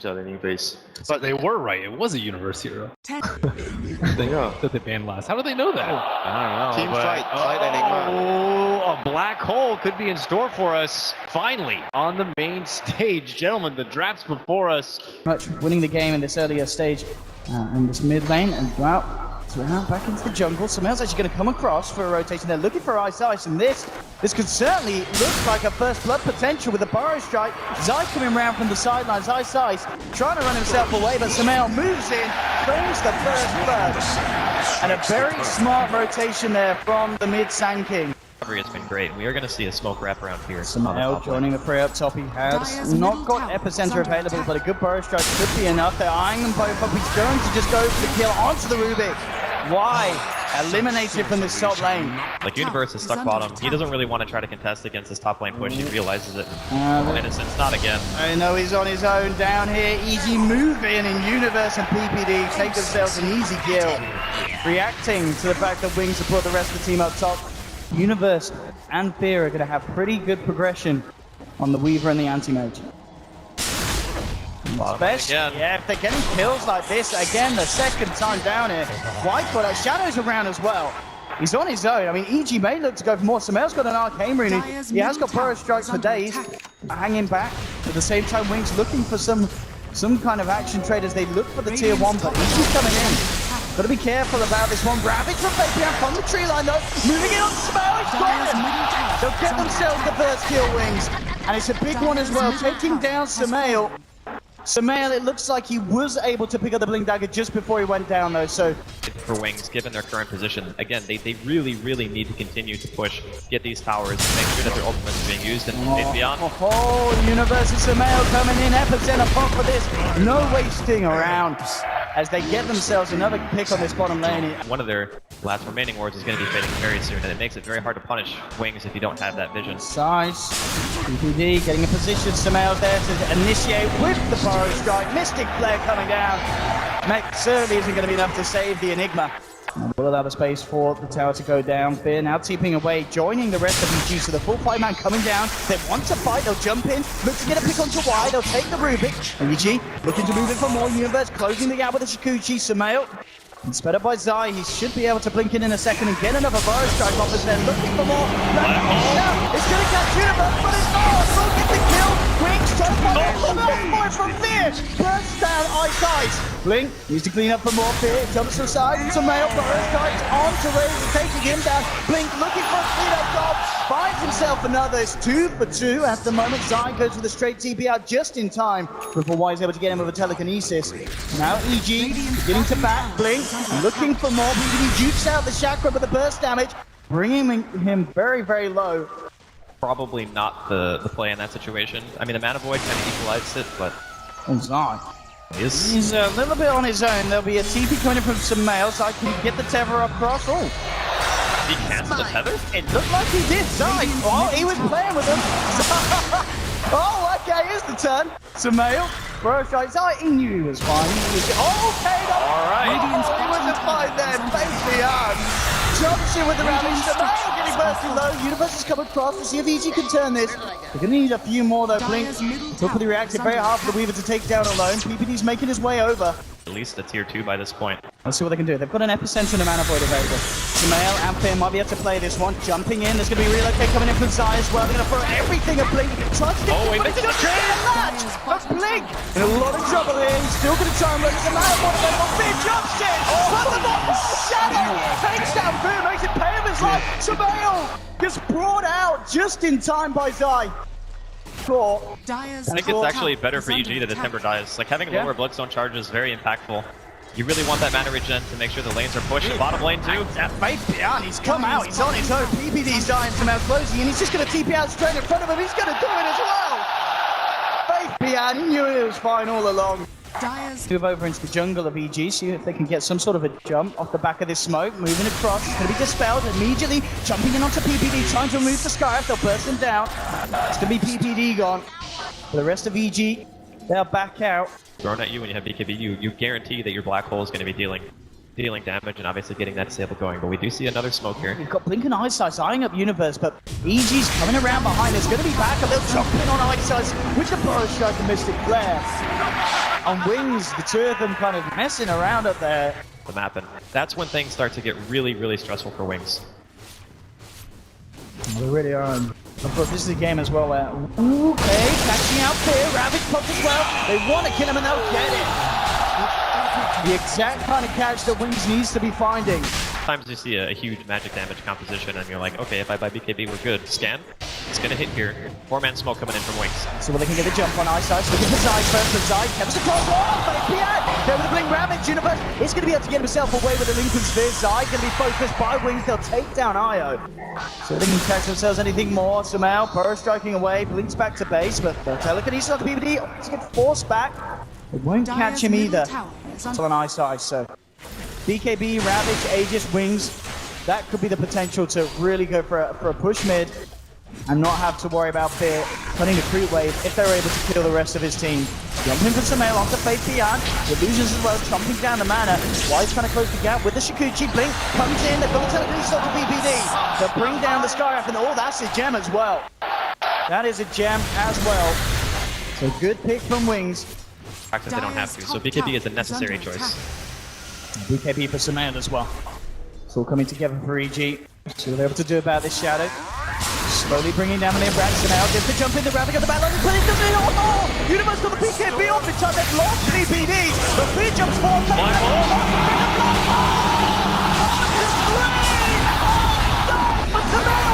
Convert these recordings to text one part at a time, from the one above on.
at any base. But they were right. It was a universe hero Yeah. that they banned last. How did they know that? I don't know. Team but- fight, fight Enigma. Oh, a black hole could be in store for us. Finally, on the main stage. Gentlemen, the draft's before us. Much winning the game in this earlier stage in this mid lane, and well, back into the jungle. Sumail's actually going to come across for a rotation. They're looking for Ice, and this could certainly look like a first blood potential with the Burrow Strike. Zai coming around from the sidelines. Ice trying to run himself away, but Sumail moves in, claims the first blood, and a very smart rotation there from the mid Sand King. Has been great. We are going to see a smoke wrap around here. Sumail joining the fray up top. He has not got Epicenter available, but a good Burrow Strike could be enough. They're eyeing them both up. He's going to just go for the kill onto the Rubik. Why? Eliminated from this top lane. Like, Universe is stuck bottom. He doesn't really want to try to contest against this top lane push. He realizes it. Innocence, not again. I know he's on his own down here. Easy move in Universe and PPD take themselves an easy kill. Reacting to the fact that Wings have brought the rest of the team up top. Universe and Fear are going to have pretty good progression on the Weaver and the Anti-Mage. Especially, yeah, if they're getting kills like this, again, the second time down here. White got that Shadow's around as well. He's on his own. I mean, EG may look to go for more. Sumail's got an Arcane Rune. He has got Burrow Strikes for days. Hanging back. At the same time, Wings looking for some kind of action trade as they look for the tier 1, but EG's coming in. Got to be careful about this one. Ravage from Fabian from the tree line though. Moving it on to Sumail. He's got him. They'll get themselves the first kill, Wings. And it's a big one as well. Taking down Sumail. Sumail, it looks like he was able to pick up the Blink Dagger just before he went down though, so... For Wings, given their current position, again, they really, really need to continue to push, get these towers, and make sure that their ultimate is being used, and beyond. Oh, Universe and Sumail coming in, Epicenter pop for this. No wasting around as they get themselves another pick on this bottom lane. One of their last remaining wards is going to be fading very soon, and it makes it very hard to punish Wings if you don't have that vision. Size, PPD getting a position, Sumail's there to initiate with the Burrow Strike. Mystic Flare coming down. Mech certainly isn't going to be enough to save the Enigma. And will allow the space for the tower to go down. Fear now TPing away, joining the rest of EG. So the full 5-man coming down. They want to fight, they'll jump in, look to get a pick onto Y, they'll take the Rubik. EG looking to move it for more. Universe closing the gap with the Shikuchi. Sumail, and sped up by Zai, he should be able to blink in a second and get another Burrow Strike off as they're looking for more. It's going to catch Universe, but it's not. We'll get the kill. Wings trying to find Sumail from Fear. Burst down Ice. Blink needs to clean up for more. Fear jumps to the side. Sumail, Burrow Strikes on to Razor, taking him down. Blink looking for a clean-up job. Finds himself another. It's 2 for 2 at the moment. Zai goes with a straight TP out just in time before Y is able to get him with a telekinesis. Now EG beginning to back. Blink looking for more. He jukes out the chakra with the burst damage, bringing him very, very low. Probably not the play in that situation. I mean, the Mana Void kind of equalized it, but... Zai. He's a little bit on his own. There'll be a TP coming in from Sumail, so I can get the tether across. Oh. Did he cancel the tether? It looked like he did. Zai. Oh, he was playing with him. Oh, okay, here's the turn. Sumail. Burrow Strike. Zai, he knew he was fine. Okay, no. All right. Oh, he wasn't fine then. Face beyond. Jumps in with the Ravage. Sumail getting bursted low. Universe has come across to see if EG can turn this. They're going to need a few more though. Blink quickly reacted. Very hard for the Weaver to take down alone. PPD's making his way over. At least a tier 2 by this point. Let's see what they can do. They've got an Epicenter and a Mana Void available. Sumail and Fear might be able to play this one. Jumping in. There's going to be Relocate coming in from Zai as well. They're going to throw everything at Blink. Tries to get he missed the match. That's Blink. In a lot of trouble here. He's still going to try and run the Mana Void available. Fear jumps in. But the Shadow takes down Fear. Makes it pay him his life. Sumail gets brought out just in time by Zai. I think it's actually better for EG that the Timber dies. Like, having lower Bloodstone charge is very impactful. You really want that mana regen to make sure the lanes are pushed. Bottom lane too. Faith beyond, he's come out, he's on his own. PPD's dying, Sumail closing, and he's just going to TP out straight in front of him. He's going to do it as well. Faith beyond, he knew it was fine all along. Move over into the jungle of EG, see if they can get some sort of a jump off the back of this smoke. Moving across, it's going to be dispelled immediately. Jumping in onto PPD, trying to remove the Scarf. They'll burst him down. It's going to be PPD gone. For the rest of EG, they'll back out. Thrown at you when you have BKB, you guarantee that your black hole is going to be dealing damage and obviously getting that disable going. But we do see another smoke here. We've got Blink and Ice eyeing up Universe, but EG's coming around behind. It's going to be back. A little jump in on Ice, with the Burrow Strike and Mystic Flare. on Wings, the two of them kind of messing around up there. The map, and that's when things start to get really, really stressful for Wings. They really are. Of course, this is a game as well where, okay, catching out here, Ravage pop as well. They want to kill him and they'll get it. The exact kind of catch that Wings needs to be finding. Sometimes you see a huge magic damage composition and you're like, okay, if I buy BKB, we're good. Scan, it's gonna hit here. 4-man smoke coming in from Wings. So they can get a jump on Ice Ice. Look at the Zai first, but Zai comes across wall, but it's there with the Blink Ravage. Universe is going to be able to get himself away with the Lincoln Sphere. Zai going to be focused by Wings. They'll take down Io. So they can catch themselves anything more. Somehow, Burrow striking away, Blink's back to base, but the telekinesis on the PvD to get forced back. It won't catch him either. It's on Ice Ice, so BKB, Ravage, Aegis, Wings. That could be the potential to really go for a push mid and not have to worry about Fear putting the creep wave if they're able to kill the rest of his team. Jumping from Sumail onto Faith Beyond. Illusions as well, chomping down the mana. Wise trying to close the gap with the Shikuchi. Blink comes in, they've got the telekinesis on the BPD. They'll bring down the Skyrath, and oh, that's a gem as well. That is a gem as well. So good pick from Wings. Fact that they don't have to, so BKB is a necessary choice. BKB for Sumail as well. It's all coming together for EG. See what they're able to do about this Shadow. Slowly bringing down the main branch now. Gets the jump in the Ravage on the back line. He's putting the middle. Oh! Universe got the BKB off the time. They've lost BPD. The Fear jumps forward.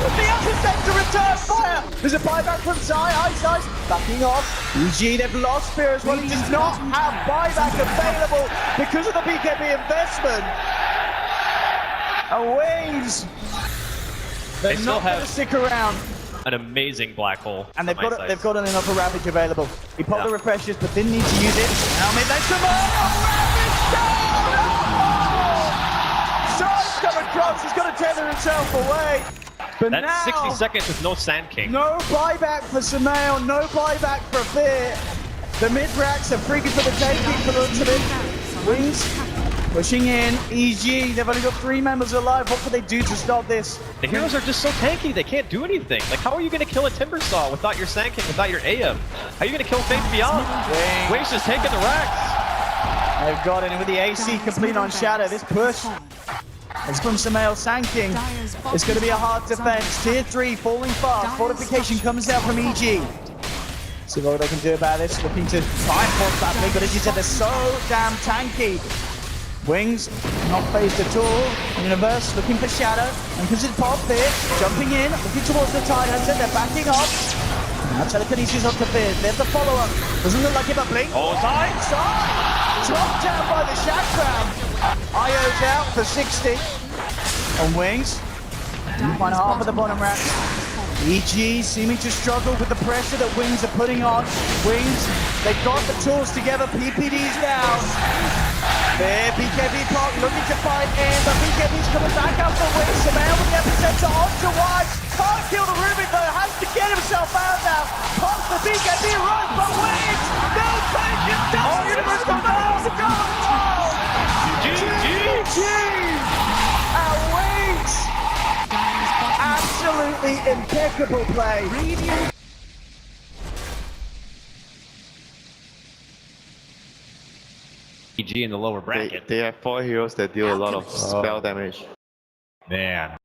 With the epicenter return fire. There's a buyback from Zai. Ice Ice backing off. EG, they've lost Fear as well. He does not have buyback available because of the BKB investment. Wings. They're still not going to stick around. An amazing black hole. And they've got enough of Ravage available. He popped the refreshers, but didn't need to use it. Now mid-lane Ravage down! Side's come across. He's got to tether himself away. But that's now, 60 seconds with no Sand King. no buyback for Sumail, no buyback for Fear. The mid-racks are freaking for the taking for the looks of it. Wings pushing in. EG, they've only got 3 members alive. What can they do to stop this? The heroes are just so tanky, they can't do anything. Like, how are you going to kill a Timbersaw without your Sand King, without your AM? How are you going to kill Faith Beyond? Wings just taking the racks. They've got it with the AC complete on Shadow. This push is from Sumail. Sand King. It's going to be a hard defense. Tier 3 falling fast. Fortification comes out from EG. See what they can do about this. Looking to try and force that blink, but as you said, they're so damn tanky. Wings not phased at all. Universe looking for Shadow. And considered Pop Fear. Jumping in, looking towards the tide hunter. They're backing up. Now telekinesis onto Fear. There's the follow-up. Doesn't look like it, but blink. Oh, side! Dropped down by the Shack Crown. Io's out for 60 on Wings. You find half of the bottom rack. EG seeming to struggle with the pressure that Wings are putting on. Wings, they've got the tools together. PPD's down. There, BKB Park looking to fight in, but BKB's coming back out for Wings. Sumail with the epicenter onto Wise. Can't kill the Rubik though, has to get himself out now. Pops the BKB runs, but Wings, no patience, down Universe comes out to go. GG! And Wings, absolutely impeccable play. EG in the lower bracket. They have 4 heroes that deal a lot of spell damage. Man.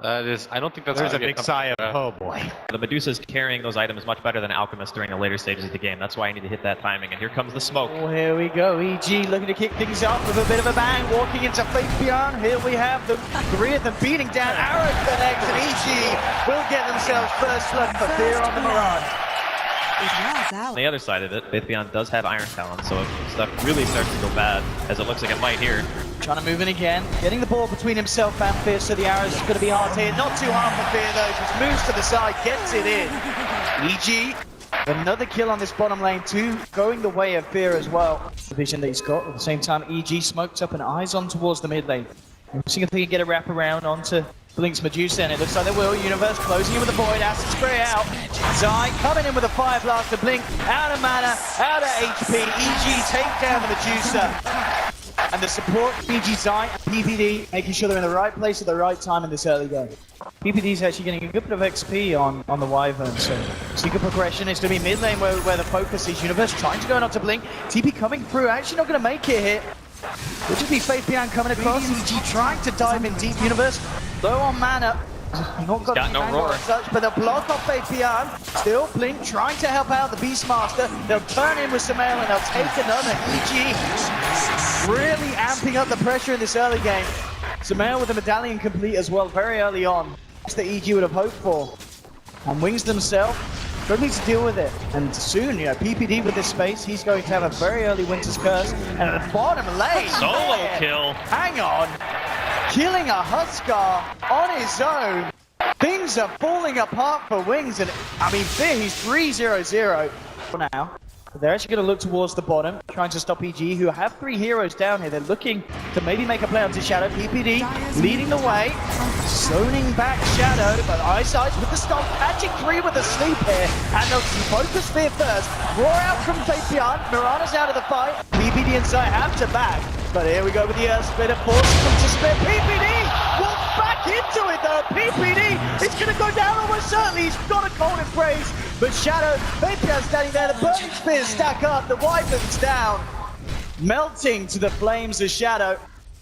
That is, I don't think that's There's a gonna big get sigh of, oh boy. The Medusa's carrying those items much better than Alchemist during the later stages of the game. That's why I need to hit that timing. And here comes the smoke. Oh, here we go. EG looking to kick things off with a bit of a bang. Walking into Faith Beyond. Here we have the 3 of them beating down Arrow connects, and EG will get themselves first look for Fear on the Mirage. On the other side of it, Faith Beyond does have Iron Talon, so if stuff really starts to go bad, as it looks like it might here. Trying to move in again. Getting the ball between himself and Fear, so the Arrows is going to be hard here. Not too hard for Fear though. Just moves to the side, gets it in. EG, another kill on this bottom lane too, going the way of Fear as well. The vision that he's got. At the same time, EG smoked up and eyes on towards the mid lane. Seeing if they can get a wrap around onto Blink's Medusa, and it looks like they will. Universe closing in with the Void, acid spray out. Zai coming in with a Fire Blast to Blink, out of mana, out of HP. EG take down the Medusa. And the support, BG Zai, PPD, making sure they're in the right place at the right time in this early game. PPD's actually getting a good bit of XP on the Wyvern, so see good progression. It's going to be mid lane where the focus is. Universe trying to go on to Blink. TP coming through, actually not going to make it here. Would just be Faith Beyond coming across. EG trying to dive in deep. Universe low on mana. Not got no roar. Such, but they'll block off Faith Beyond. Still Blink trying to help out the Beastmaster. They'll turn in with Samael and they'll take another. EG really amping up the pressure in this early game. Samael with the medallion complete as well very early on. That's the EG would have hoped for. And Wings themselves struggling to deal with it. And soon, PPD with this space, he's going to have a very early Winter's Curse. And at the bottom lane, Solo kill. Hang on. Killing a Huskar on his own. Things are falling apart for Wings. And I mean, he's 3-0-0 for now. But they're actually going to look towards the bottom, trying to stop EG, who have 3 heroes down here. They're looking to maybe make a play onto Shadow. PPD leading the way, zoning back Shadow, but Eyesight with the stop, catching 3 with a sleep here. And they'll focus Fear first. Roar out from Fabian. Mirana's out of the fight. PPD and Zai have to back. But here we go with the Earth Splitter, forcing them to split. PPD walks back into it though. PPD is going to go down almost certainly. He's got a cold embrace. But Shadow, Fabian standing there. The Burning Spears stack up. The Wyvern's down. Melting to the flames of Shadow.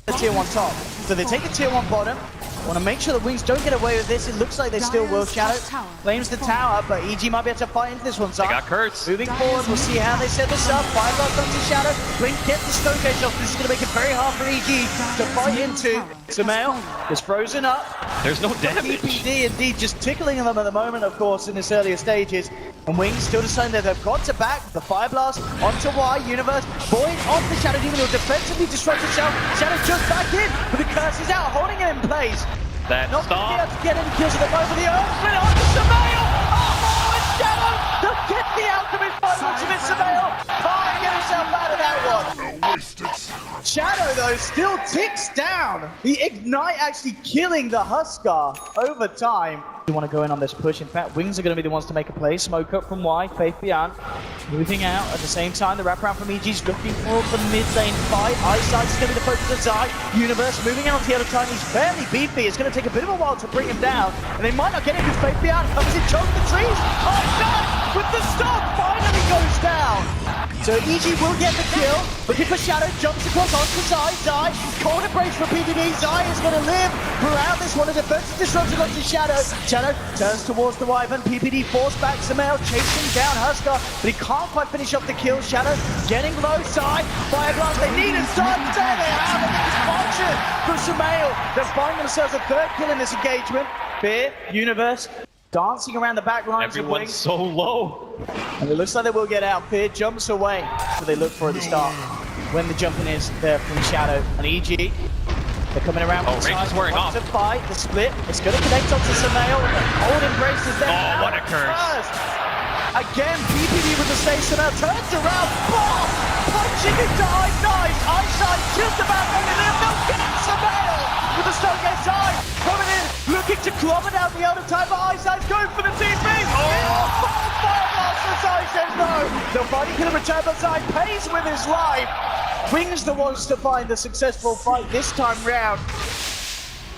The tier 1 top. So they take a tier 1 bottom. Want to make sure the Wings don't get away with this. It looks like they still will. Shadow claims the tower, but EG might be able to fight into this one. They got Kurtz. Moving forward, we'll see how they set this up. 5 blocks onto Shadow. Blink gets the Stone Gauge off. This is going to make it very hard for EG to fight into. Samael is frozen up. There's no damage. PPD indeed just tickling them at the moment, of course, in this earlier stages. And Wings still deciding that they've got to back the Fire Blast onto Y. Universe. Void off the Shadow Demon will defensively disrupt itself. Shadow just back in, but the curse is out, holding it in place. That Not going to be stop. able to get any kills at the moment. The ultimate onto Samael. Oh, and Shadow to get the ultimate by ultimate Samael. Can't get himself out of that one. Shadow, though, still ticks down. The Ignite actually killing the Huskar over time. You want to go in on this push. In fact, Wings are going to be the ones to make a play. Smoke up from Y, Faith Beyond. Moving out at the same time. The wraparound from EG's looking for the mid lane fight. Eyesight's going to be the focus of Zai. Universe moving out the other time. He's fairly beefy. It's going to take a bit of a while to bring him down. And they might not get it because Faith Beyond comes in, choking the trees. Eyesight with the stop finally goes down. So EG will get the kill. Looking for Shadow, jumps across onto Zai. Zai, cold embrace for PPD. Zai is going to live throughout this one. A defensive disruption onto Shadow. Shadow turns towards the Wyvern. PPD forced back Samael, chasing down Huskar, but he can't quite finish off the kill. Shadow getting low. Zai, Fire Blast, they need it. Zai, there they have it. It's function from Samael. They'll find themselves a 3rd kill in this engagement. Fear, Universe, dancing around the back lines. Everyone's so low. And it looks like they will get out. Fear jumps away. So they look for at the start. When the jumping is there from Shadow and EG. They're coming around. Oh, Range is wearing off. To fight, the split. It's going to connect onto Samael. Cold embrace is there. Oh, what a curse. First. Again, PPD with the save. Samael turns around. Boom! Punching into Nice. Eyesight just about making it. They'll get Samael with the Stone Gate side. Coming in, looking to club it out the other time, but Eyesight's going for the TP. Oh! Fire blast for Zai says no. They'll finally kill him return, but Zai pays with his life. Wings the ones to find the successful fight this time round.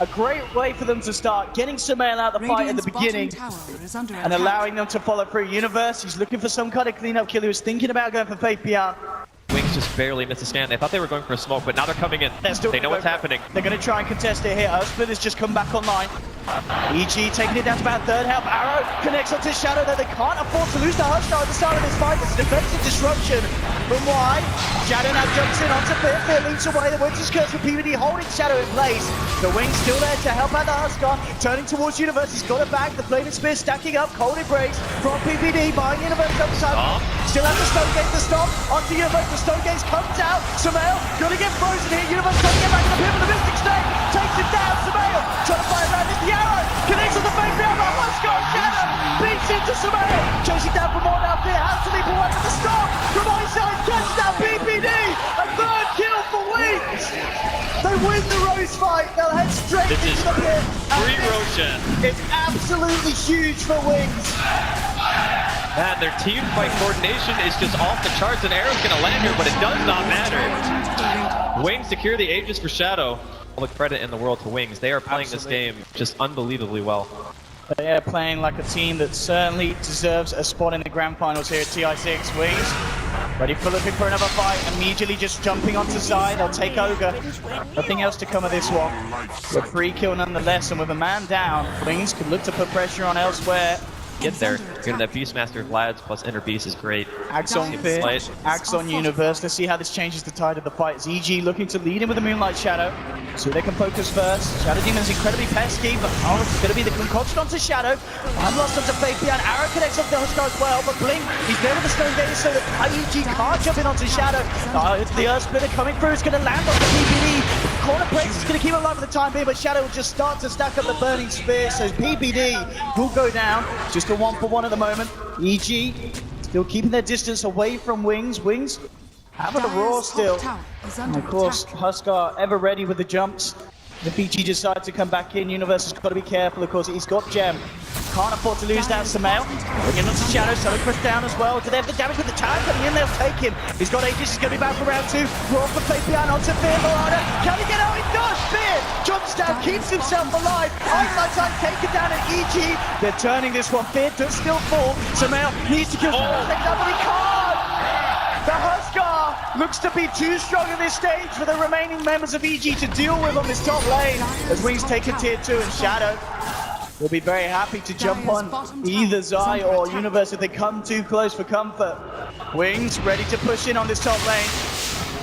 A great way for them to start, getting Samael out of the fight at the beginning and allowing them to follow through. Universe, he's looking for some kind of cleanup kill. He was thinking about going for Faith Beyond. Wings just barely missed a stand. They thought they were going for a smoke, but now they're coming in. They know what's happening. They're going to try and contest it here. Earthsplit has just come back online. EG taking it down to about 3rd health. Arrow connects onto Shadow that they can't afford to lose the Huskar at the start of this fight. It's a defensive disruption from Y. Shadow now jumps in onto Fear. Fear leads away. The Winter's Curse for PPD holding Shadow in place. The Wing's still there to help out the Huskar. Turning towards Universe. He's got it back. The Flaming Spear stacking up. Cold embrace from PPD behind Universe up the side. Still has the Stone Gate to stop. Onto Universe. The Stone Gate comes out. Samael gonna get frozen here. Universe trying to get back in the pit with the Mystic Snake. Takes it down. Samael trying to fight around this. The arrow connects with the Faith Beyond. The Huskar Shadow beats into Samael. Chasing down from all out there. Has to leap away with the stop. From Eyesight gets down PPD. A 3rd kill for Wings. They win the Rose fight. They'll head straight into the pit. Free Roshan. It's absolutely huge for Wings. Man, their team fight coordination is just off the charts, and Arrow's gonna land here, but it does not matter. Wings secure the Aegis for Shadow. All the credit in the world to Wings. They are playing this game just unbelievably well. They are playing like a team that certainly deserves a spot in the grand finals here at TI6. Wings, ready for looking for another fight. Immediately just jumping onto side. They'll take Ogre. Nothing else to come of this one. But free kill nonetheless, and with a man down, Wings can look to put pressure on elsewhere. Get there. Getting that Beastmaster Vlad's plus Inner Beast is great. Axe on Fear, Axe on Universe. Let's see how this changes the tide of the fight. It's EG looking to lead in with the Moonlight Shadow, so they can focus first. Shadow Demon is incredibly pesky, but it's going to be the concoction onto Shadow. I'm lost onto Fabian. Arrow connects off the Huskar as well, but Blink, he's there with the Stone Gaze, so that EG can't jump in onto Shadow. The Earth Splitter coming through is going to land on the PPD. Corner Breaks is going to keep it alive for the time being, but Shadow will just start to stack up the Burning Spear, so PPD will go down. Just a 1-for-1 at the moment. EG still keeping their distance away from Wings. Wings having a roar still. And of course, Huskar ever ready with the jumps. If EG decides to come back in, Universe has got to be careful. Of course, he's got Gem. Can't afford to lose that Samael. Bringing onto Shadow, so Chris down as well. Do they have the damage with the tower coming in? They'll take him. He's got Aegis, he's going to be back for round 2. Roar for Fabian onto Fear Marauder. Can he get out? He does! Fear jumps down, keeps himself alive. Eyesight time taken down at EG. They're turning this one. Fear does still fall. Samael needs to kill Samael, but he can't! The Huskar looks to be too strong at this stage for the remaining members of EG to deal with on this top lane. As Wings take a tier 2 and Shadow will be very happy to jump on either Zai or Universe if they come too close for comfort. Wings ready to push in on this top lane.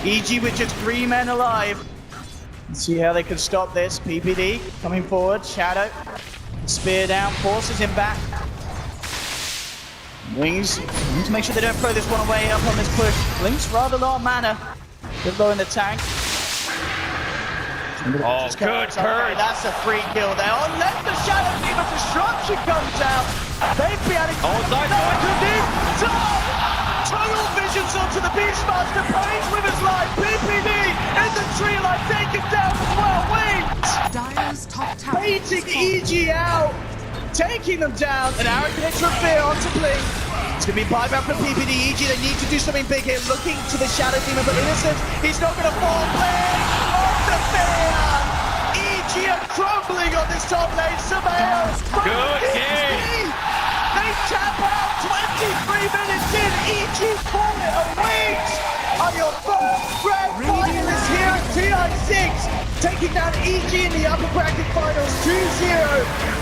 EG with just 3 men alive. Let's see how they can stop this. PPD coming forward. Shadow. Spear down. Forces him back. Wings need to make sure they don't throw this one away up on this push. Blink's rather low on mana. Good low in the tank. Oh, good courage. That's a free kill there. Oh, let the Shadow Demon Destruction comes out. They've been able to Tunnel visions onto the Beastmaster. Praise with his life. PPD in the tree line. Take it down as well. Wings baiting EG out. Taking them down. An arrow connects from Fear onto Blink. It's going to be buyback from PPD. EG, they need to do something big here. Looking to the Shadow Demon, but Innocent, he's not going to fall. Blink off the Fear. EG are crumbling on this top lane. Samael. Good game. They tap out 23 minutes in. EG fall it. And Wings are your first grand finalists here at TI6. Taking down EG in the upper bracket finals 2-0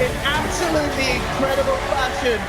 in absolutely incredible fashion.